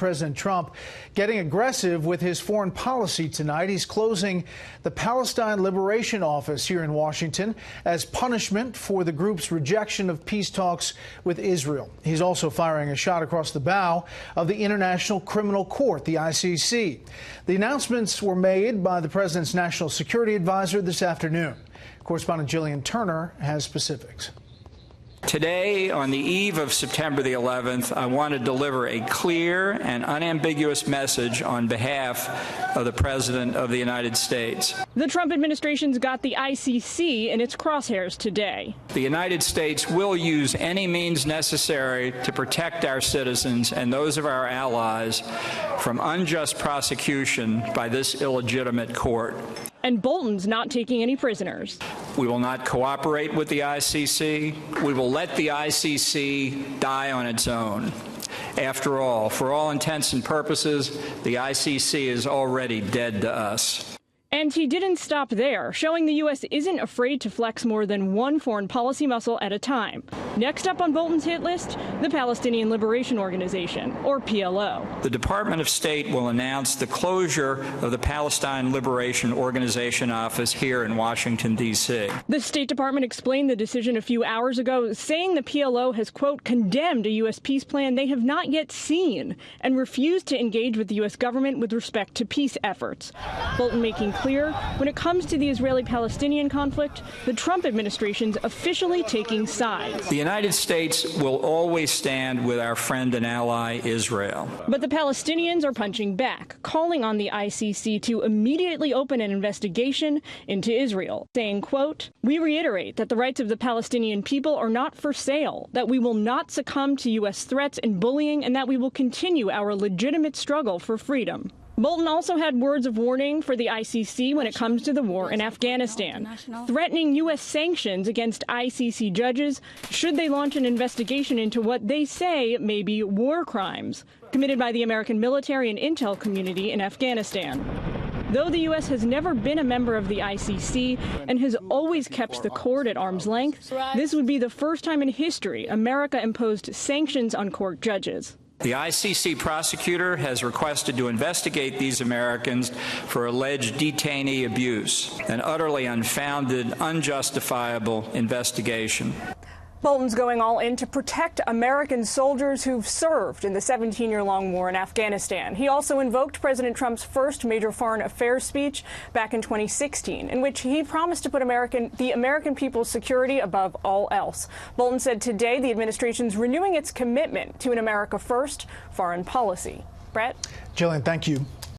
President Trump getting aggressive with his foreign policy tonight. He's closing the Palestine Liberation Office here in Washington as punishment for the group's rejection of peace talks with Israel. He's also firing a shot across the bow of the International Criminal Court, the ICC. The announcements were made by the president's national security advisor this afternoon. Correspondent Gillian Turner has specifics. Today, on the eve of September the 11th, I want to deliver a clear and unambiguous message on behalf of the President of the United States. The Trump administration's got the ICC in its crosshairs today. The United States will use any means necessary to protect our citizens and those of our allies from unjust prosecution by this illegitimate court. And Bolton's not taking any prisoners. We will not cooperate with the ICC. We will let the ICC die on its own. After all, for all intents and purposes, the ICC is already dead to us. And he didn't stop there, showing the U.S. isn't afraid to flex more than one foreign policy muscle at a time. Next up on Bolton's hit list, the Palestinian Liberation Organization, or PLO. The Department of State will announce the closure of the Palestine Liberation Organization office here in Washington, D.C. The State Department explained the decision a few hours ago, saying the PLO has, quote, condemned a U.S. peace plan they have not yet seen and refused to engage with the U.S. government with respect to peace efforts. Bolton making clear, when it comes to the Israeli-Palestinian conflict, the Trump administration's officially taking sides. The United States will always stand with our friend and ally, Israel. But the Palestinians are punching back, calling on the ICC to immediately open an investigation into Israel, saying, quote, "We reiterate that the rights of the Palestinian people are not for sale, that we will not succumb to U.S. threats and bullying, and that we will continue our legitimate struggle for freedom." Bolton also had words of warning for the ICC when it comes to the war in Afghanistan, threatening U.S. sanctions against ICC judges should they launch an investigation into what they say may be war crimes committed by the American military and intel community in Afghanistan. Though the U.S. has never been a member of the ICC and has always kept the court at arm's length, this would be the first time in history America imposed sanctions on court judges. The ICC prosecutor has requested to investigate these Americans for alleged detainee abuse, an utterly unfounded, unjustifiable investigation. Bolton's going all in to protect American soldiers who've served in the 17-year-long war in Afghanistan. He also invoked President Trump's first major foreign affairs speech back in 2016, in which he promised to put the American people's security above all else. Bolton said today the administration's renewing its commitment to an America First foreign policy. Brett? Gillian, thank you.